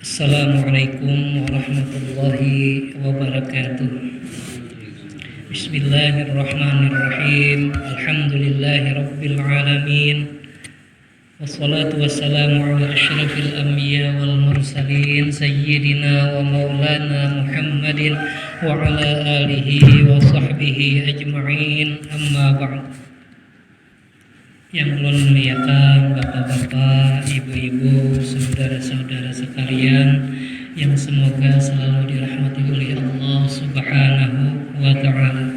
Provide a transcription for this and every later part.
Assalamualaikum warahmatullahi wabarakatuh. Bismillahirrahmanirrahim. Alhamdulillahi rabbil alamin. Wassalatu wassalamu ala asyrafil anbiya wal mursalin sayyidina wa maulana Muhammadin wa ala alihi wa sahbihi ajma'in. Amma ba'd. Yang ulun muliakan bapak-bapak, ibu-ibu, saudara-saudara sekalian yang semoga selalu dirahmati oleh Allah Subhanahu wa ta'ala.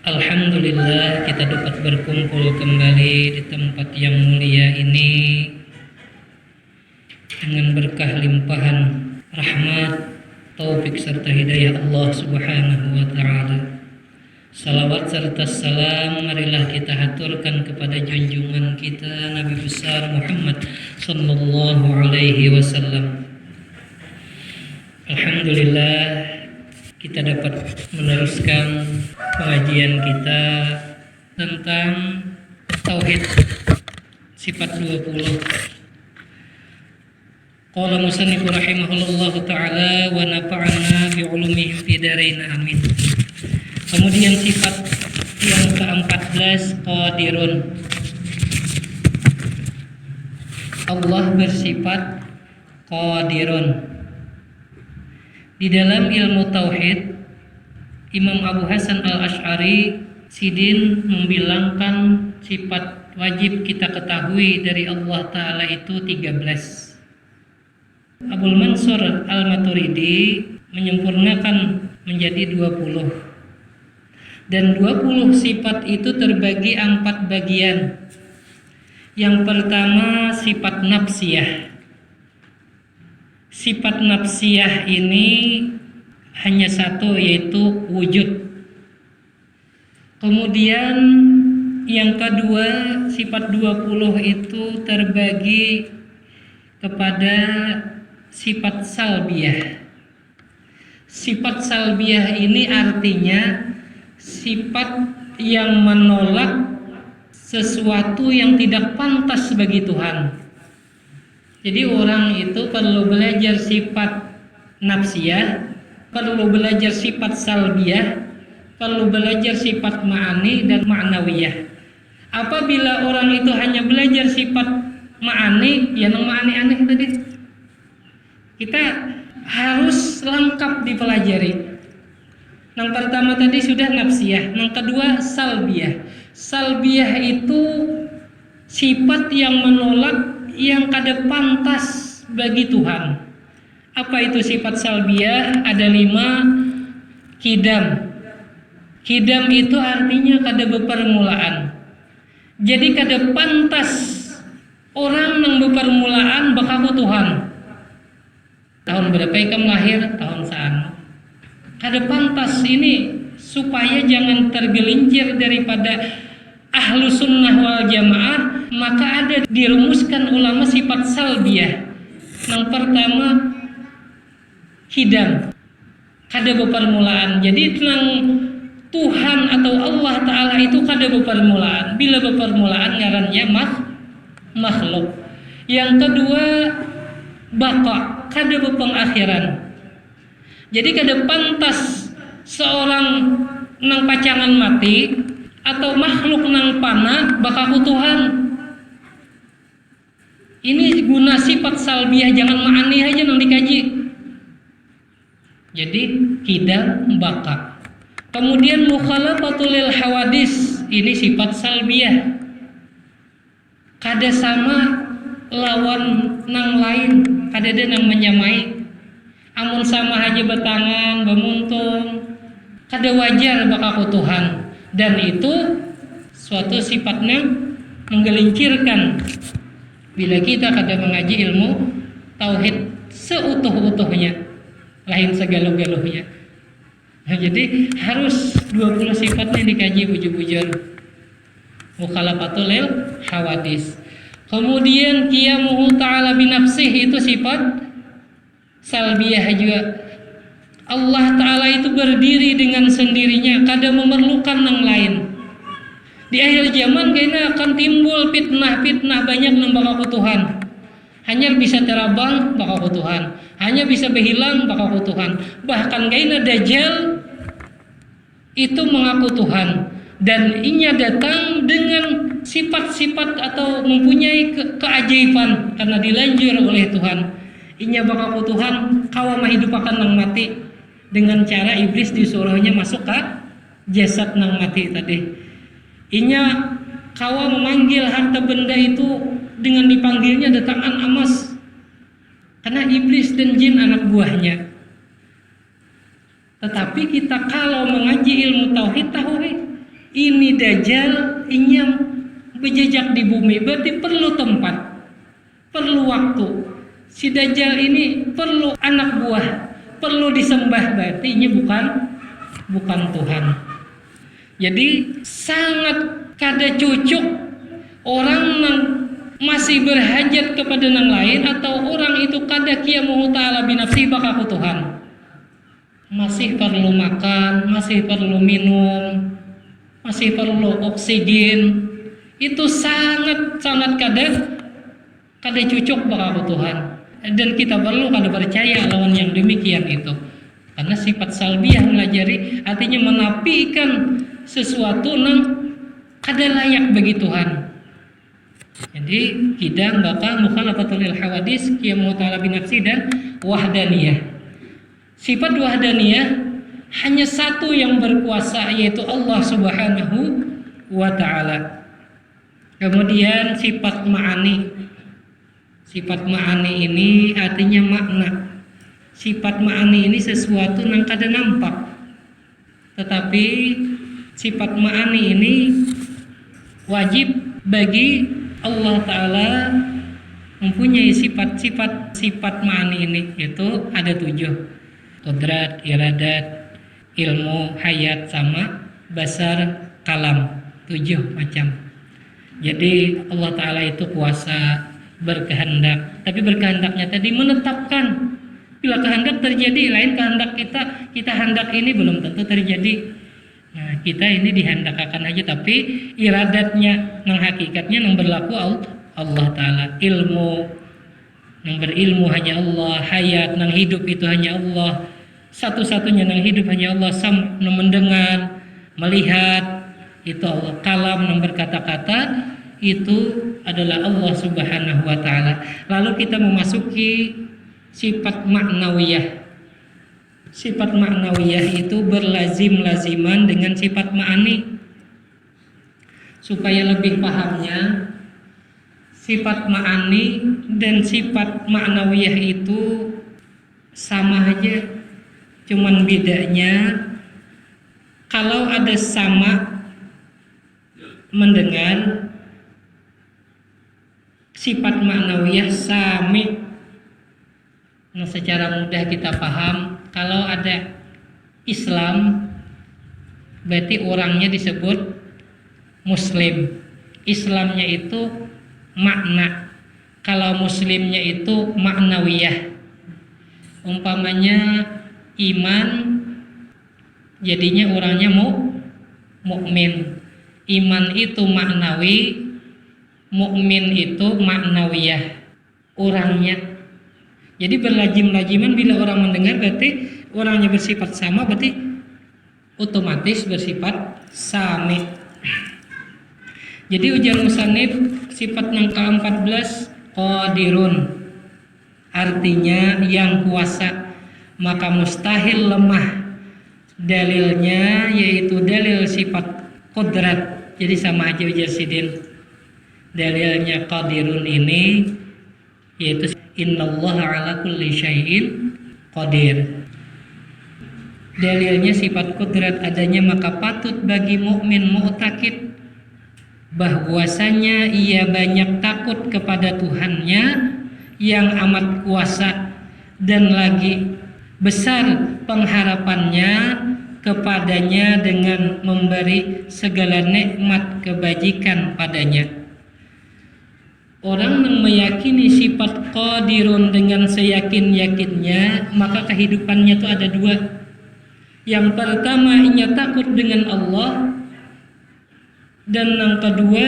Alhamdulillah kita dapat berkumpul kembali di tempat yang mulia ini dengan berkah limpahan rahmat, taufik serta hidayah Allah Subhanahu wa ta'ala. Salawat serta salam marilah kita haturkan kepada junjungan kita Nabi besar Muhammad sallallahu alaihi wasallam. Alhamdulillah kita dapat meneruskan pengajian kita tentang tauhid sifat 20. Qala musannifu rahimahullahu taala wa nafa'ana bi ulumihi fid dharain amin. Kemudian sifat yang ke-14 qadirun. Allah bersifat qadirun. Di dalam ilmu tauhid, Imam Abu Hasan Al-Asy'ari Sidin membilangkan sifat wajib kita ketahui dari Allah Ta'ala itu 13. Abul Mansur Al-Maturidi menyempurnakan menjadi 20. Dan 20 sifat itu terbagi 4 bagian. Yang pertama sifat nafsiyah. Sifat nafsiyah ini hanya satu, yaitu wujud. Kemudian yang kedua sifat 20 itu terbagi kepada sifat salbiyah. Sifat salbiyah ini artinya sifat yang menolak sesuatu yang tidak pantas bagi Tuhan. Jadi orang itu perlu belajar sifat nafsiyah, perlu belajar sifat salbiyah, perlu belajar sifat ma'ani dan ma'nawiyah. Apabila orang itu hanya belajar sifat ma'ani, ya nang ma'ani aneh tadi, kita harus lengkap dipelajari. Yang pertama tadi sudah nafsiyah, yang kedua salbiyah. Salbiyah itu sifat yang menolak yang kada pantas bagi Tuhan. Apa itu sifat salbiyah? Ada 5. Kidam. Kidam itu artinya kada bepermulaan. Jadi kada pantas orang yang bepermulaan bakaku Tuhan. Tahun berapa ikam lahir? Tahun sana. Kada pantas ini supaya jangan tergelincir daripada ahlu sunnah wal jamaah, maka ada dirumuskan ulama sifat salbiyah. Yang pertama hidam, kada bepermulaan. Jadi tentang Tuhan atau Allah Ta'ala itu kada bepermulaan. Bila bepermulaan ngarannya makhluk. Yang kedua baqa, kada bepengakhiran. Jadi kada pantas seorang nang pacangan mati atau makhluk nang panah bakaku Tuhan. Ini guna sifat salbiyah, jangan ma'ani aja nang dikaji. Jadi hidam baka. Kemudian mukhalafatul lil hawadis, ini sifat salbiyah. Kada sama lawan nang lain, kada ada nang menyamai. Amun sama aja batangan, bemuntung, kada wajar bakaku Tuhan. Dan itu suatu sifatnya menggelincirkan bila kita kada mengaji ilmu tauhid seutuh-utuhnya, lain segala-galanya. Nah, jadi harus 20 sifatnya dikaji bujur-bujur. Mukhalafatul lil hawadis. Kemudian qiyamuhu ta'ala binafsih, itu sifat salbiyah juga. Allah Ta'ala itu berdiri dengan sendirinya, kada memerlukan yang lain. Di akhir zaman kayaknya akan timbul fitnah-fitnah banyak nembak aku Tuhan. Hanya bisa terabang baka ku Tuhan, hanya bisa berhilang baka ku Tuhan. Bahkan gaina Dajjal itu mengaku Tuhan dan inya datang dengan sifat-sifat atau mempunyai keajaiban karena dilanjur oleh Tuhan. Inya baka ku Tuhan kawa mahidupakan nang mati dengan cara iblis disuruhnya masuk ke jasad nang mati tadi. Inya kawa memanggil harta benda itu dengan dipanggilnya datangan amas karena iblis dan jin anak buahnya. Tetapi kita kalau mengaji ilmu tauhid tahu ini Dajjal inya berjejak di bumi, berarti perlu tempat, perlu waktu. Si Dajjal ini perlu anak buah, perlu disembah, berarti ini bukan Tuhan. Jadi sangat kada cocok orang yang masih berhajat kepada yang lain atau orang itu kada qiyamuhu ta'ala binafsi baka ku Tuhan. Masih perlu makan, masih perlu minum, masih perlu oksigen. Itu sangat kada cocok baka ku Tuhan. Dan kita perlu kada percaya lawan yang demikian itu. Karena sifat salbiyah melajari artinya menafikan sesuatu yang kada layak bagi Tuhan. Jadi kita bakal mukhalafatul hawadis qiyamuhu ta'ala binafsi dan wahdaniyah. Sifat wahdaniyah hanya satu yang berkuasa yaitu Allah Subhanahu wa ta'ala. Kemudian sifat ma'ani. Sifat ma'ani ini artinya makna. Sifat ma'ani ini sesuatu yang kada nampak. Tetapi sifat ma'ani ini wajib bagi Allah Ta'ala mempunyai sifat ma'ani ini, yaitu ada 7: qudrat, iradat, ilmu, hayat, sama basar, kalam. 7 macam. Jadi Allah Ta'ala itu kuasa berkehendak, tapi berkehendaknya tadi menetapkan. Bila kehendak terjadi, lain kehendak kita hendak ini belum tentu terjadi. Nah, kita ini dihendakkan aja, tapi iradatnya, nang hakikatnya nang berlaku Allah Ta'ala. Ilmu, nang berilmu hanya Allah. Hayat, nang hidup itu hanya Allah. Satu-satunya nang hidup hanya Allah. Nang mendengar, melihat, itu Allah. Kalam, nang berkata-kata, itu adalah Allah Subhanahu wa Ta'ala. Lalu kita memasuki sifat maknawiyah. Sifat maknawiyah itu berlazim-laziman dengan sifat ma'ani. Supaya lebih pahamnya, sifat ma'ani dan sifat maknawiyah itu sama aja. Cuman bedanya kalau ada sama mendengar, sifat maknawiyah sami. Nah, secara mudah kita paham, kalau ada Islam berarti orangnya disebut Muslim. Islamnya itu makna, kalau Muslimnya itu maknawiyah. Umpamanya iman, jadinya orangnya mukmin. Iman itu maknawi, mukmin itu maknawiyah orangnya. Jadi berlajim-lajiman bila orang mendengar berarti orangnya bersifat sama, berarti otomatis bersifat sami. Jadi ujar musannif sifat yang ke-14 qadirun, artinya yang kuasa, maka mustahil lemah. Dalilnya yaitu dalil sifat qudrat. Jadi sama aja ujar sidin. Dalilnya qadirun ini yaitu innallaha ala kulli syai'in qadir. Dalilnya sifat kudrat adanya, maka patut bagi mukmin mu'takid bahwasanya ia banyak takut kepada Tuhannya yang amat kuasa dan lagi besar pengharapannya kepadanya dengan memberi segala nikmat kebajikan padanya. Orang yang meyakini sifat qadirun dengan seyakin-yakinnya, maka kehidupannya itu ada 2. Yang pertama, ia takut dengan Allah, dan yang kedua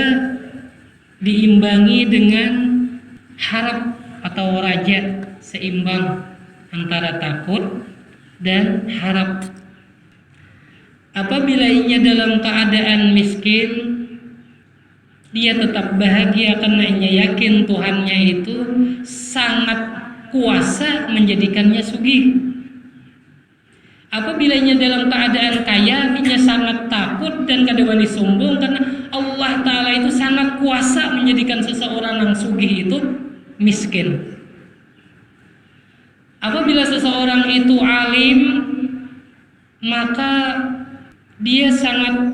diimbangi dengan harap atau raja, seimbang antara takut dan harap. Apabila ia dalam keadaan miskin, dia tetap bahagia karena ia yakin Tuhannya itu sangat kuasa menjadikannya sugih. Apabila ia dalam keadaan kaya, ia sangat takut dan kadang-kadang sombong karena Allah Ta'ala itu sangat kuasa menjadikan seseorang yang sugih itu miskin. Apabila seseorang itu alim, maka dia sangat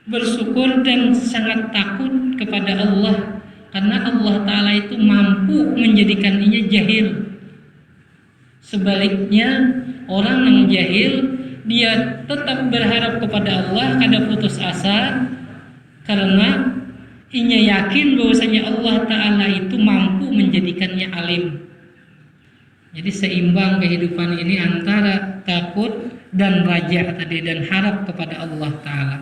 bersyukur dan sangat takut kepada Allah karena Allah Ta'ala itu mampu menjadikannya jahil. Sebaliknya, orang yang jahil, dia tetap berharap kepada Allah, kada putus asa karena ia yakin bahwasanya Allah Ta'ala itu mampu menjadikannya alim. Jadi seimbang kehidupan ini antara takut dan raja tadi dan harap kepada Allah Ta'ala.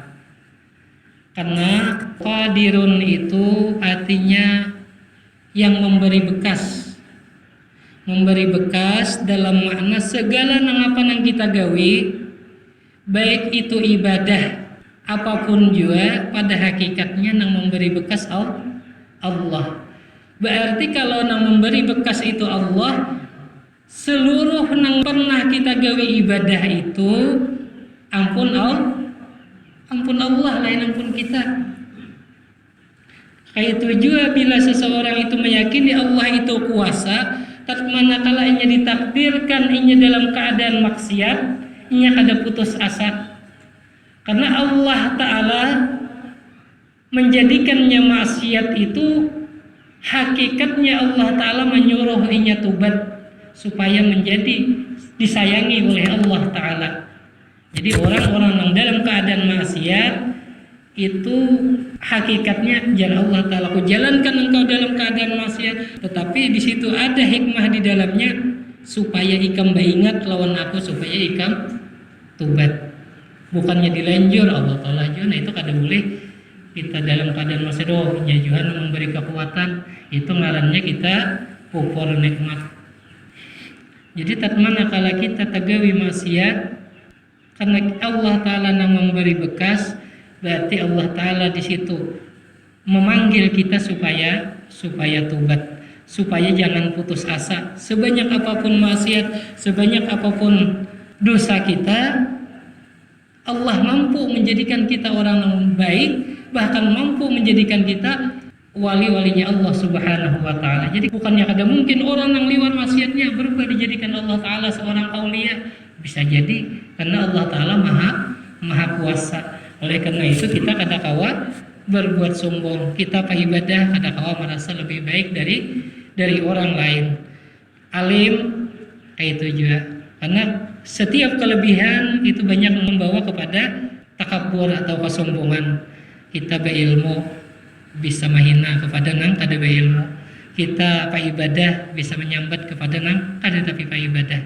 Karena qadirun itu artinya yang memberi bekas. Memberi bekas dalam makna segala apa yang kita gawi, baik itu ibadah apapun juga, pada hakikatnya yang memberi bekas Allah. Berarti kalau yang memberi bekas itu Allah, seluruh yang pernah kita gawi ibadah itu ampun Allah, lain ampun kita. Kayak itu juga bila seseorang itu meyakini Allah itu kuasa, manakala inya ditakdirkan inya dalam keadaan maksiat, inya kada putus asa. Karena Allah Ta'ala menjadikannya maksiat itu, hakikatnya Allah Ta'ala menyuruh inya tubat supaya menjadi disayangi oleh Allah Ta'ala. Jadi orang-orang yang dalam keadaan maksiat itu hakikatnya jangan Allah Ta'ala ku jalankan engkau dalam keadaan maksiat, tetapi di situ ada hikmah di dalamnya supaya ikam ingat lawan aku, supaya ikam tubat. Bukannya dilanjur Allah Ta'ala juga, nah itu kada boleh kita dalam keadaan maksiat. Oh, Tuhan memberi kekuatan, itu ngarannya kita pupur nikmat. Jadi tatmana kala kita tagawi maksiat karena Allah Ta'ala yang memberi bekas, berarti Allah Ta'ala di situ memanggil kita supaya tubat, supaya jangan putus asa. Sebanyak apapun maksiat, sebanyak apapun dosa kita, Allah mampu menjadikan kita orang yang baik, bahkan mampu menjadikan kita wali-walinya Allah Subhanahu wa Ta'ala. Jadi bukannya kada mungkin orang yang liwat maksiatnya berubah dijadikan Allah Ta'ala seorang aulia. Bisa jadi karena Allah Ta'ala maha kuasa. Oleh karena itu kita kada kawa berbuat sombong, kita ibadah kada kawa merasa lebih baik dari orang lain. Alim kayak itu juga, karena setiap kelebihan itu banyak membawa kepada takabur atau kesombongan. Kita berilmu bisa menghina kepada nang kada berilmu. Kita ibadah bisa menyambat kepada nang kada tapi ibadah.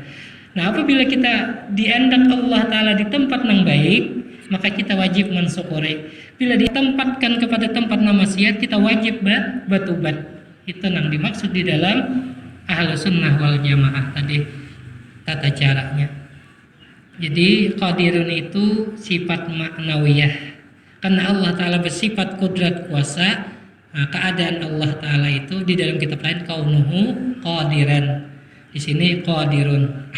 Nah, apabila kita diandak Allah Ta'ala di tempat yang baik, maka kita wajib mensyukuri. Bila ditempatkan kepada tempat maksiat, kita wajib bertobat. Itu yang dimaksud di dalam Ahlus Sunnah wal Jamaah tadi tata caranya. Jadi qadirun itu sifat maknawiyah. Karena Allah Ta'ala bersifat kudrat kuasa, nah, keadaan Allah Ta'ala itu di dalam kitab lain kaunuhu qadiran. Di sini qadirun.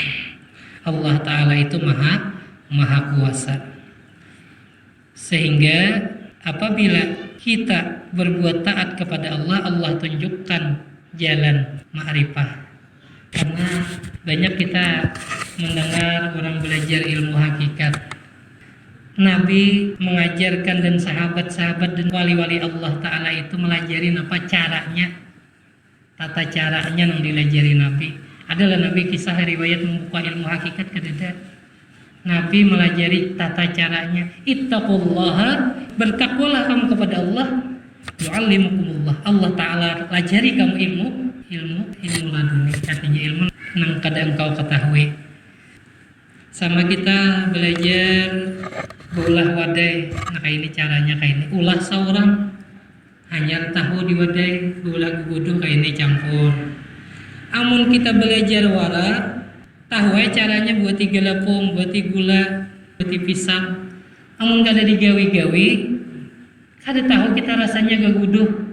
Allah Ta'ala itu maha kuasa. Sehingga apabila kita berbuat taat kepada Allah, Allah tunjukkan jalan ma'rifah. Karena banyak kita mendengar orang belajar ilmu hakikat, Nabi mengajarkan dan sahabat-sahabat dan wali-wali Allah Ta'ala itu melajari apa caranya, tata caranya yang dilajari Nabi. Adalah Nabi kisah riwayat membuka ilmu hakikat kededa. Nabi melajari tata caranya. Ittaqullaha, bertakwalah kamu kepada Allah. Yu'allimukumullah, Allah Ta'ala lajari kamu ilmu laduni, artinya ilmu yang kadang engkau ketahui. Sama kita belajar berulah wadai, nah kayak ini caranya, kayak ini ulah seorang hanya tahu di wadai, berulah guguduh kayak ini campur. Amun kita belajar wara, tahu caranya buat lepung, buat gula, buat pisang. Amun kada digawi-gawi, kada tahu kita rasanya gaguduh.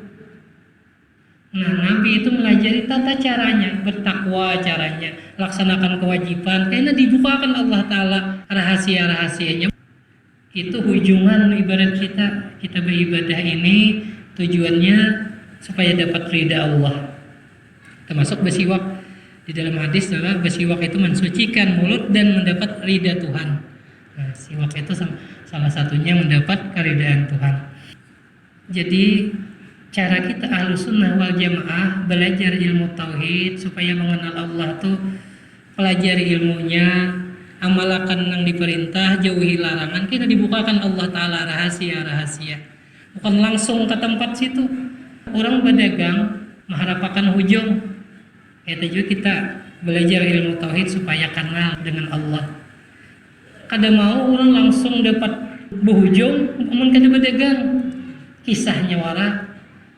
Nah, Nabi itu melajari tata caranya, bertakwa caranya, laksanakan kewajiban, karena dibukakan Allah Ta'ala rahasia-rahasianya. Itu hujungan ibarat kita beribadah ini tujuannya supaya dapat ridha Allah. Termasuk bersiwak. Di dalam hadis adalah bersiwak itu mensucikan mulut dan mendapat ridha Tuhan. Nah, siwak itu salah satunya mendapat keridhaan Tuhan. Jadi cara kita Ahlussunnah wal Jamaah belajar ilmu tauhid supaya mengenal Allah tuh pelajari ilmunya, amalkan yang diperintah, jauhi larangan, kita dibukakan Allah Ta'ala rahasia-rahasia. Bukan langsung ke tempat situ. Orang berdagang mengharapkan hujung. Itu juga kita belajar ilmu tauhid supaya kenal dengan Allah. Kada mau orang langsung dapat berhujung, namun kada berdagang. Kisahnya wara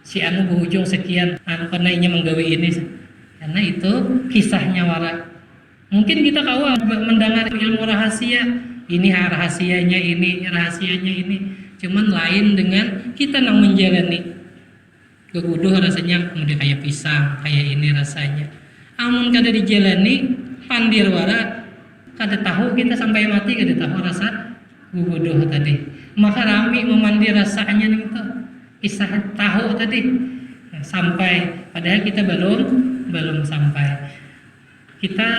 si anu berhujung sekian, anu karena inya menggawe ini, karena itu kisahnya wara. Mungkin kita kawan mendengar ilmu rahasia, ini rahasianya ini, rahasianya ini, cuman lain dengan kita nang menjalani. Keguduh rasanya kemudian kayak pisang, kayak ini rasanya. Amun kada dijalani, pandir wara, kada tahu kita sampai mati kada tahu rasa guguduh tadi. Maka rami memandi rasanya nih itu. Kisah tahu tadi sampai padahal kita belum sampai. Kita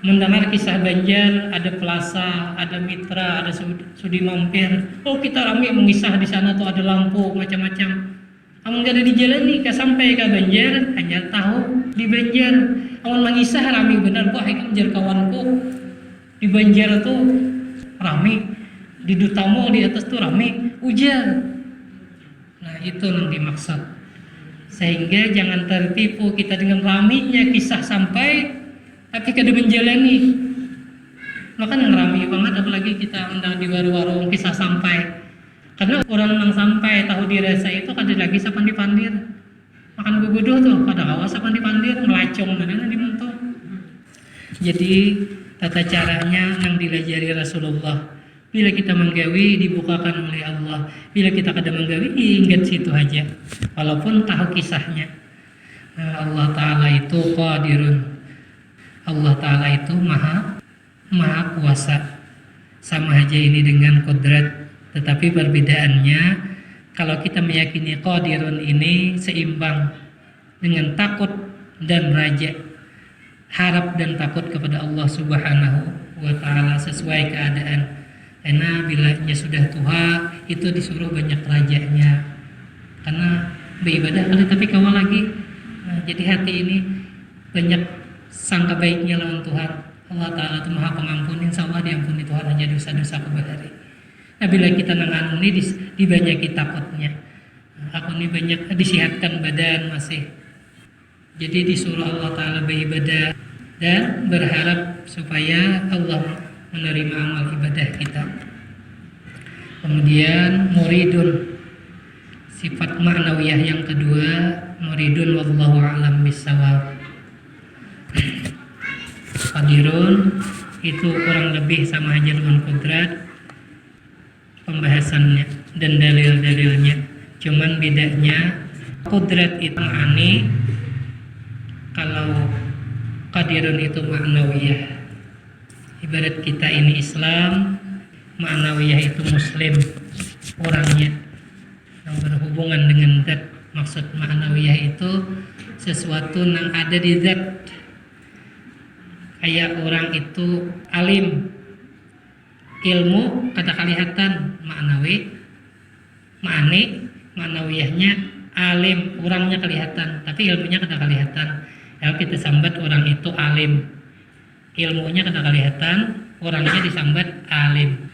mendengar kisah Banjar, ada Pelasa, ada Mitra, ada Sudi Mampir. Oh, kita rame mengisah di sana tuh ada lampu macam-macam. Amun gak ada di jalan nih, sampai ke Banjar hanya tahu di Banjar. Amun mengisah rame benar, wah itu Banjar kawanku di Banjar tuh rame, di Dutamo di atas tuh rame, ujar. Nah itu yang dimaksud. Sehingga jangan tertipu kita dengan raminya kisah sampai tapi kada menjalani. Maka yang rami banget apalagi kita undang di warung-warung kisah sampai. Karena orang yang sampai tahu dirasa itu kada lagi sapan dipandir. Makan guguduh tuh kada kawas sapan dipandir, melacong dan dimentuh. Jadi tata caranya yang dilajari Rasulullah. Bila kita menggawi dibukakan oleh Allah. Bila kita kada menggawi ingat situ aja. Walaupun tahu kisahnya. Allah Ta'ala itu qadirun. Allah Ta'ala itu maha kuasa. Sama aja ini dengan kodrat. Tetapi perbedaannya kalau kita meyakini qadirun ini seimbang dengan takut dan raja. Harap dan takut kepada Allah Subhanahu wa Ta'ala sesuai keadaan. Karena bilanya sudah tua itu disuruh banyak rajanya. Karena beribadah kali tapi kawal lagi. Nah, jadi hati ini banyak sangka baiknya lawan Tuhan. Allah Ta'ala itu maha pengampun. Insya Allah diampuni Tuhan hanya dosa-dosa kubahari. Nah bila kita nangan ini dibanyaki takutnya. Aku ini banyak disihatkan badan masih. Jadi disuruh Allah Ta'ala beribadah dan berharap supaya Allah menerima amal ibadah kita. Kemudian muridun, sifat ma'nawiyah yang kedua, muridun wallahu a'lam bissawab. Qadirun itu kurang lebih sama aja dengan kodrat pembahasannya dan dalil-dalilnya. Cuman bedanya kodrat itu ma'ani, kalau qadirun itu ma'nawiyah. Ibarat kita ini Islam, ma'nawiyah itu Muslim orangnya yang berhubungan dengan zat. Maksud ma'nawiyah itu sesuatu yang ada di zat. Kayak orang itu alim, ilmu kada kelihatan, ma'nawiyahnya alim, orangnya kelihatan tapi ilmunya kada kelihatan. Kalau kita sambat orang itu alim, ilmunya kada kelihatan, orangnya disambat alim.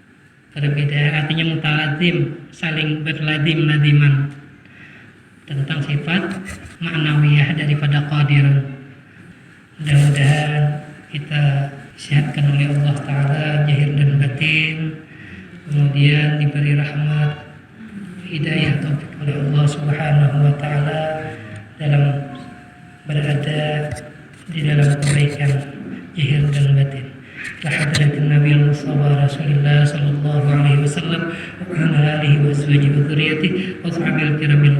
Berbeda artinya mutalazim, saling berladim-ladiman. Tentang sifat ma'nawiyah daripada qadirun. Mudah-mudahan kita disehatkan oleh Allah Ta'ala zahir dan batin, kemudian diberi rahmat hidayah taufik oleh Allah Subhanahu wa Ta'ala dalam berada di dalam kebaikan zahir dan batin. Lahadatin Nabi Mustafa Rasulullah sallallahu alaihi wasallam wa ala alihi wa sahbihi wa dzurriyyatihi wa sahbihi kiramil